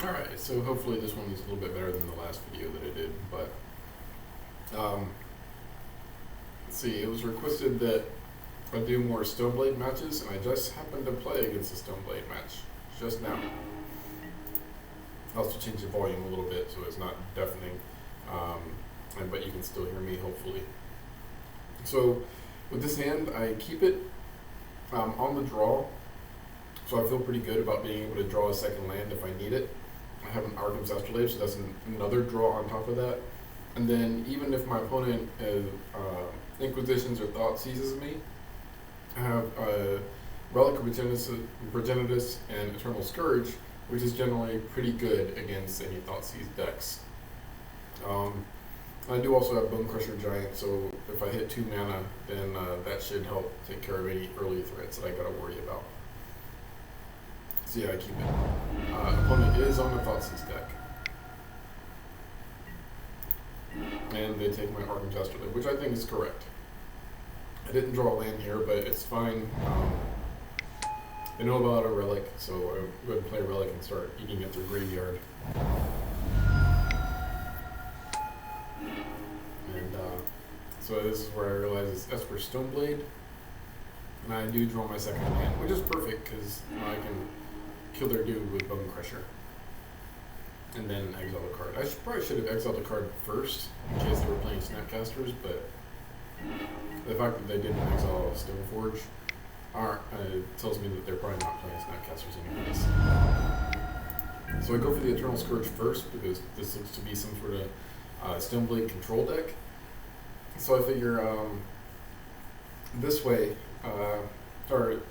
Alright, so hopefully this one is a little bit better than the last video that I did, but let's see, it was requested that I do more Stoneblade matches, and I just happened to play against a Stoneblade match just now. I also changed the volume a little bit so it's not deafening, but you can still hear me hopefully. So with this hand, I keep it on the draw, so I feel pretty good about being able to draw a second land if I need it. I have an Arkham's Astrolabe, so that's another draw on top of that. And then even if my opponent Inquisitions or Thought Seizes me, I have Relic of Progenitus and Eternal Scourge, which is generally pretty good against any Thought Seize decks. I do also have Bone Crusher Giant, so if I hit 2 mana, then that should help take care of any early threats that I gotta worry about. So yeah, I keep it. Opponent is on the Thought Seize deck. And they take my Arkham's Astrolabe, which I think is correct. I didn't draw a land here, but it's fine. I know about a Relic, so I'll go ahead and play a Relic and start eating at their graveyard. And so this is where I realize it's Esper Stoneblade. And I do draw my second land, which is perfect because I can kill their dude with Bone Crusher. And then exile a card. I probably should have exiled a card first in case they were playing Snapcasters, but the fact that they didn't exile Stoneforge tells me that they're probably not playing Snapcasters anyways. So I go for the Eternal Scourge first because this looks to be some sort of Stoneblade control deck. So I figure this way, or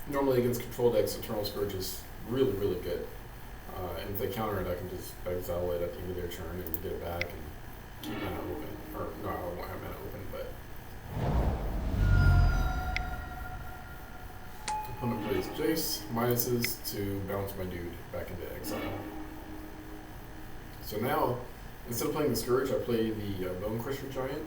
normally against control decks, Eternal Scourge is really, really good. And if they counter it, I can just exile it at the end of their turn and get it back and keep mana open. Or, no, I won't have mana open, but... Opponent plays Jace, minuses to bounce my dude back into exile. So now, instead of playing the Scourge, I play the Bone Crusher Giant.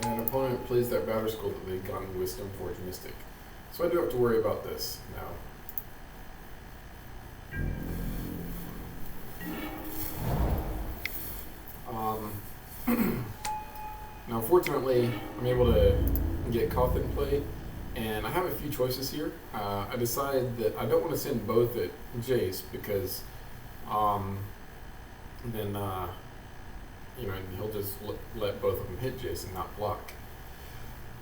And opponent plays that Battle Skull that they've gotten with Stoneforge Mystic. So I do have to worry about this now. Now fortunately, I'm able to get Koth in play, and I have a few choices here. I decide that I don't want to send both at Jace because then you know, he'll just let both of them hit Jace and not block.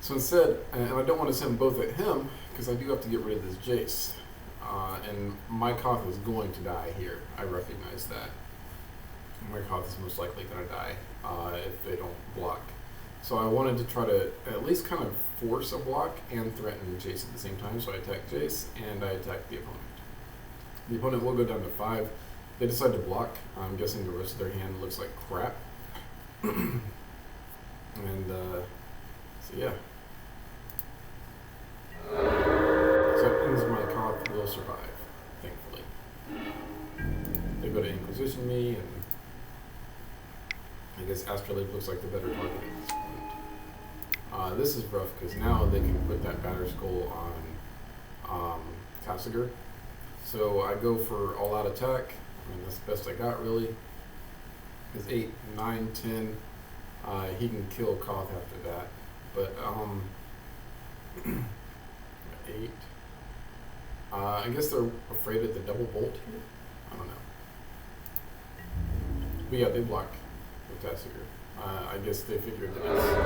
So instead, and I don't want to send both at him because I do have to get rid of this Jace. And my Koth is going to die here. I recognize that. My Koth is most likely going to die if they don't block. So I wanted to try to at least kind of force a block and threaten Jace at the same time. So I attack Jace and I attack the opponent. The opponent will go down to 5. They decide to block. I'm guessing the rest of their hand looks like crap. And so yeah. So it means my Koth will survive, thankfully. They go to Inquisition me, and I guess Astrolabe looks like the better target at this point. This is rough because now they can put that Batter Skull on Tassiger. So I go for all-out attack. I mean, that's the best I got, really. Is 8, 9, 10. He can kill Koth after that. But, 8. I guess they're afraid of the double bolt here? I don't know. But yeah, they block with Tassiger. I guess they figured that it's worth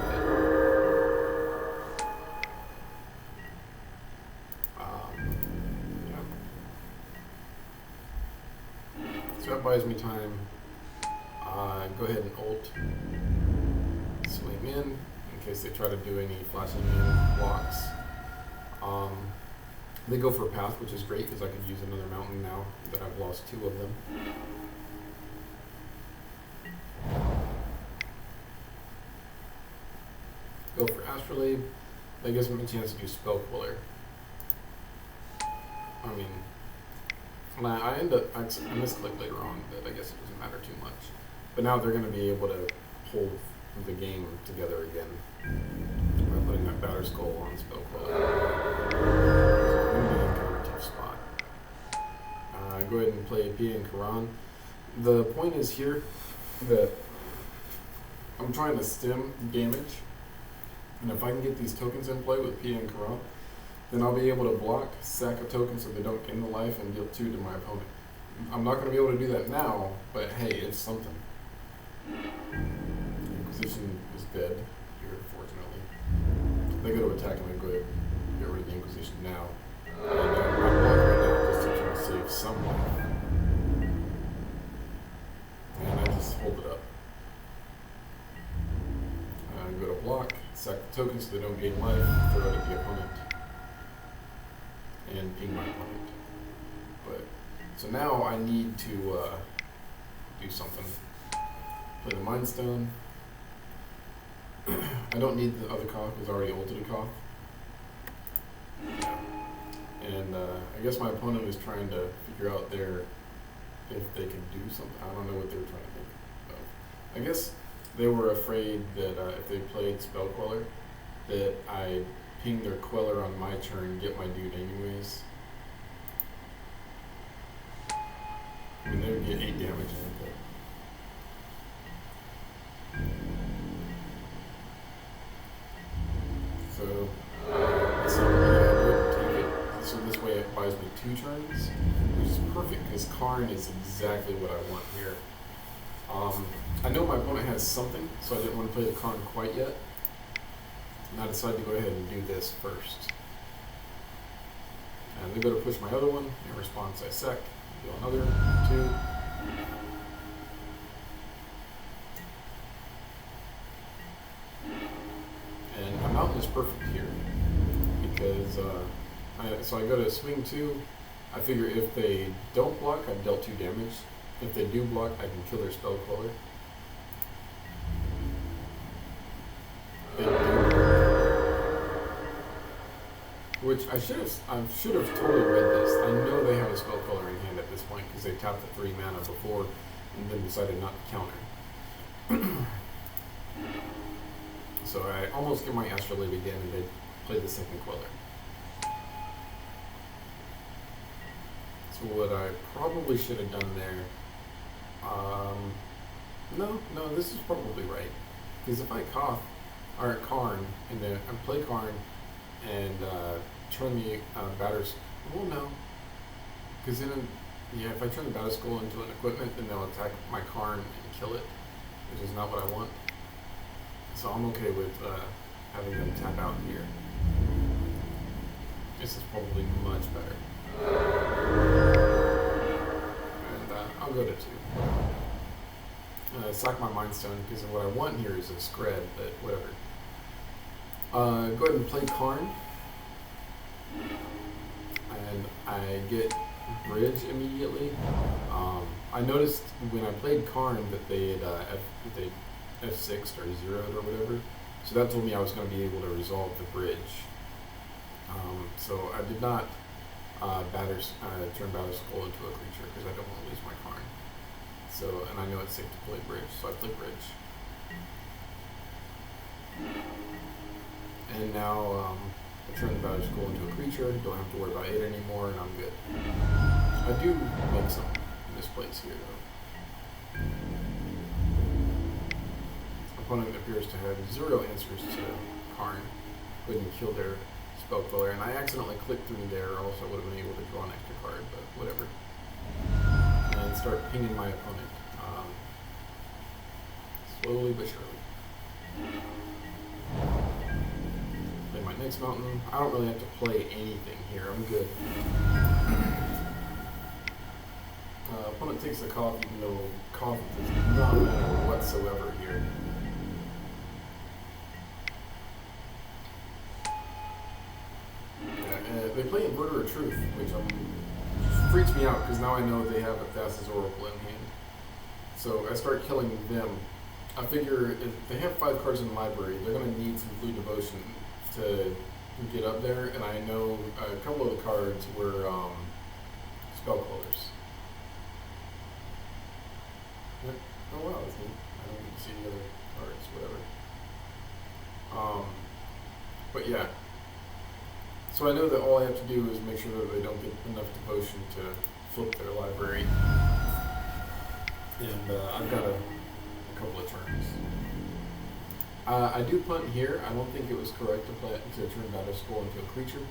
it. Yeah. So that buys me time. Go ahead and ult. Swing in case they try to do any flashing in blocks. They go for a path, which is great because I could use another mountain now that I've lost 2 of them. Go for Astrolabe. That gives me a chance to do Spell Queller. I mean, I end up, I misclick later on, but I guess it doesn't matter too much. But now they're going to be able to hold the game together again by putting that Batter Skull on Spell Queller. So I'm going to be in kind of a tough spot. Go ahead and play Pia and Karan. The point is here that I'm trying to stem damage, and if I can get these tokens in play with Pia and Karan, then I'll be able to block, sack a token so they don't gain the life, and deal 2 to my opponent. I'm not going to be able to do that now, but hey, it's something. Inquisition is dead here, fortunately. They go to attack and I go ahead and get rid of the Inquisition now. And I block right now just to try to save some life. And I just hold it up. I go to block, sack the tokens so they don't gain life, throw it at the opponent, and ping my opponent. But so now I need to do something. Play the Mind Stone. I don't need the other Koth because I already ulted a Koth. And I guess my opponent is trying to figure out if they can do something. I don't know what they were trying to think of. I guess they were afraid that if they played Spell Queller, that I'd ping their Queller on my turn, get my dude anyways. I mean, they would get 8 damage in it, but so yeah, I would take it. So this way it buys me 2 turns, which is perfect because Karn is exactly what I want here. I know my opponent has something, so I didn't want to play the Karn quite yet. And I decided to go ahead and do this first. And they go to push my other one. In response, I sack. Do another 2. And a mountain is perfect here because so I go to swing 2. I figure if they don't block, I've dealt 2 damage. If they do block, I can kill their Spell Queller. They do. Which I should have totally read this. I know they have a Spell Queller in hand at this point because they tapped the 3 mana before and then decided not to counter. So I almost get my Astrolabe again and they play the second Queller. So what I probably should have done there, no, this is probably right. Because if I Koth, or Karn, and then I play Karn and turn the Batters, well no. Because then, yeah, if I turn the Batter Skull into an equipment, then they'll attack my Karn and kill it, which is not what I want. So I'm okay with having them tap out here. This is probably much better. And I'll go to 2. Sack my Mind Stone because what I want here is a Skred, but whatever. Go ahead and play Karn. And I get Bridge immediately. I noticed when I played Karn that they had F6'd or 0'd or whatever. So that told me I was going to be able to resolve the bridge. So I did not turn Batter Skull into a creature because I don't want to lose my Karn. So, and I know it's safe to play bridge, so I play bridge. And now I turn the Batter Skull into a creature, don't have to worry about it anymore, and I'm good. I do make some misplays here though. Opponent appears to have 0 answers to Karn. Go ahead and kill their Spell Queller, and I accidentally clicked through there, or else I would have been able to draw an extra card, but whatever. And start pinging my opponent. Slowly but surely. Play my next mountain. I don't really have to play anything here, I'm good. Opponent takes the Koth, even though Koth does not matter whatsoever here. They play Inverter of Truth, which freaks me out because now I know they have a Thassa's Oracle in hand. So I start killing them. I figure if they have 5 cards in the library, they're going to need some Blue Devotion to get up there, and I know a couple of the cards were Spell Quellers. Oh wow, that's neat. I don't get to see the other cards, whatever. But yeah. So I know that all I have to do is make sure that they don't get enough devotion to flip their library. And I've got a couple of turns. I do punt here. I don't think it was correct to turn Battle Skull into a creature.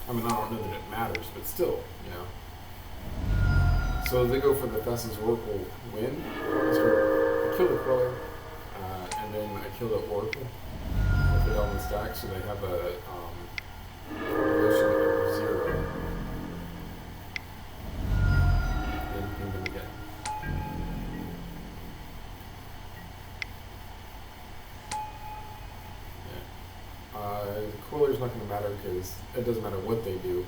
I mean, I don't know that it matters, but still, you know. So they go for the fastest Oracle win. So I kill the Queller, and then I kill the Oracle. Put it on the stack, so they have a evolution of 0. And ping them again. The Queller's not going to matter because it doesn't matter what they do.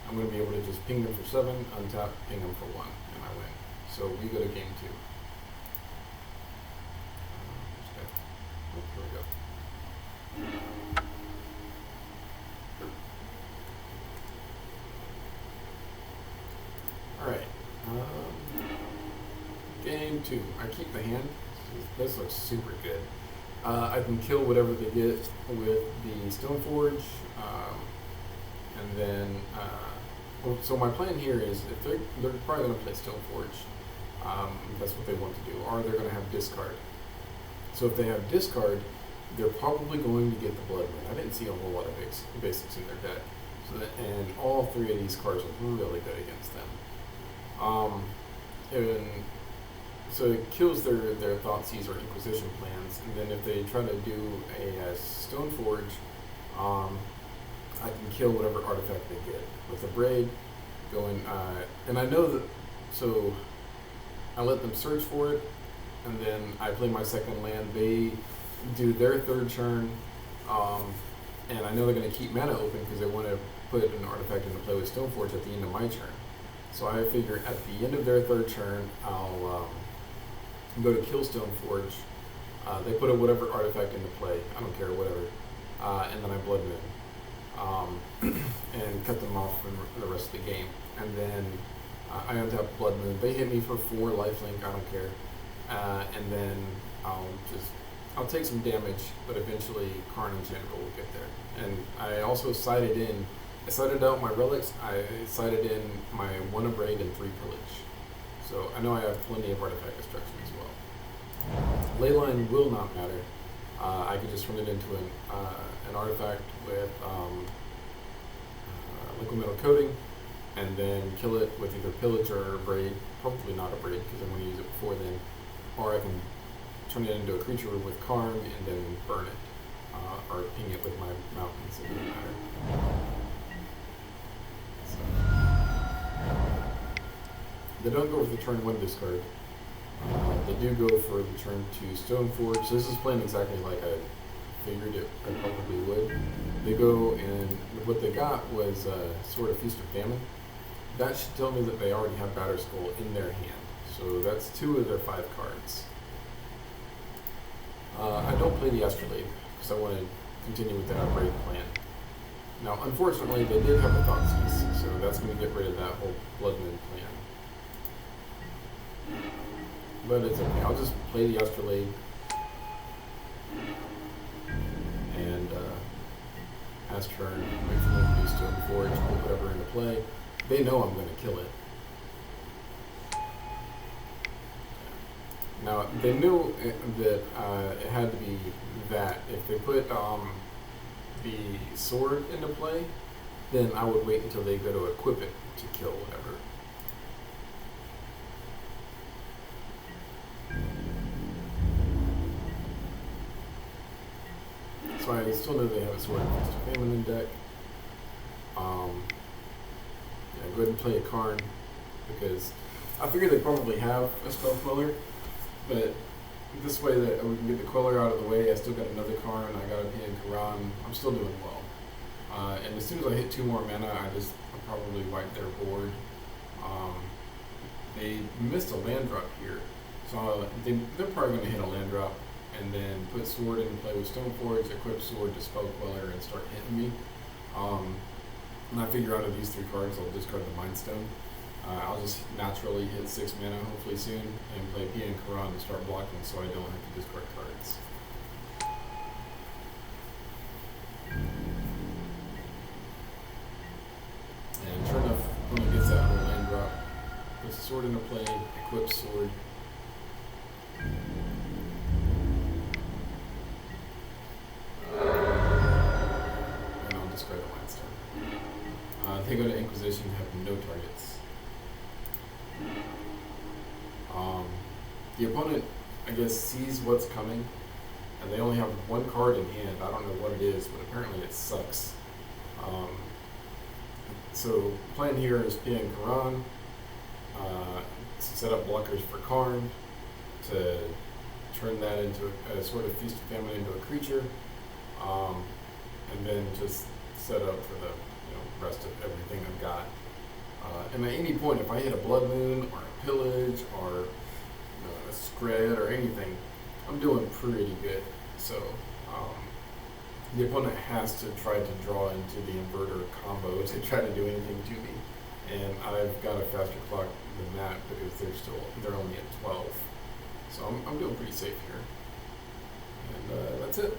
I'm going to be able to just ping them for 7, untap, ping them for 1, and I win. So we go to game 2. Here we go. Alright. Game 2. I keep the hand. This looks super good. I can kill whatever they get with the Stoneforge, and then so my plan here is if they're probably going to play Stoneforge, that's what they want to do, or they're going to have discard. So if they have discard, they're probably going to get the Blood Moon. I didn't see a whole lot of basics in their deck, and all 3 of these cards are really good against them. So it kills their Thoughtseize or Inquisition plans, and then if they try to do a Stoneforge, I can kill whatever artifact they get. With the Braid going, and I know that, so I let them search for it, and then I play my second land. They do their 3rd turn, and I know they're going to keep mana open because they want to put an artifact into play with Stoneforge at the end of my turn. So I figure at the end of their 3rd turn, I'll go to kill Stoneforge. They put a whatever artifact into play. I don't care, whatever. And then I Blood Moon. And cut them off for the rest of the game. And then I untap Blood Moon. They hit me for 4 lifelink. I don't care. And then I'll take some damage, but eventually Karn and Chandra will get there. And I also I sided out my relics. I sided in my 1 Abrade and 3 Pillage. So I know I have plenty of artifact destruction as well. Leyline will not matter. I can just turn it into an artifact with liquid metal coating, and then kill it with either Pillage or Braid. Probably not a Braid because I'm going to use it before then. Or I can turn it into a creature with Karn and then burn it. Or ping it with my mountains. It doesn't matter. They don't go for the turn 1 discard. They do go for the turn 2 Stoneforge. So this is playing exactly like I figured it probably would. They go, and what they got was sort of Feast of Famine. That should tell me that they already have Battle Skull in their hand. So that's 2 of their 5 cards. I don't play the Astrolabe because I want to continue with that Braid plan. Now, unfortunately, they did have a Thoughtseize, so that's going to get rid of that whole Blood Moon plan. But it's okay. I'll just play the Astrolabe and pass turn, wait for them to do Stoneforge, put whatever into play. They know I'm going to kill it. Now, they knew that it had to be that. If they put the sword into play, then I would wait until they go to equip it to kill whatever. So I still know they have a Sword of Feast of Famine in deck. Yeah, go ahead and play a Karn, because I figure they probably have a Spell Queller, but this way that we can get the Queller out of the way. I still got another Karn, I got a Pian Karan, I'm still doing well. And as soon as I hit 2 more mana, I'll probably wipe their board. They missed a land drop here, so they're probably going to hit a land drop and then put sword into play with Stoneforge, equip sword to Spell Queller, and start hitting me. And I figure out of these 3 cards, I'll discard the Mind Stone. I'll just naturally hit 6 mana, hopefully soon, and play Pian Karan to start blocking so I don't have to discard cards. sword into play, equip sword. And I'll discard the Lance turn. They go to Inquisition, have no targets. The opponent, I guess, sees what's coming, and they only have one card in hand. I don't know what it is, but apparently it sucks. So the plan here is PN Karan, to set up blockers for Karn, to turn that into a sort of Feast of Famine into a creature, and then just set up for the rest of everything I've got. And at any point, if I hit a Blood Moon or a Pillage or a Skred or anything, I'm doing pretty good. So the opponent has to try to draw into the Inverter combo to try to do anything to me. And I've got a faster clock than that because they're only at 12. So I'm doing pretty safe here. And that's it.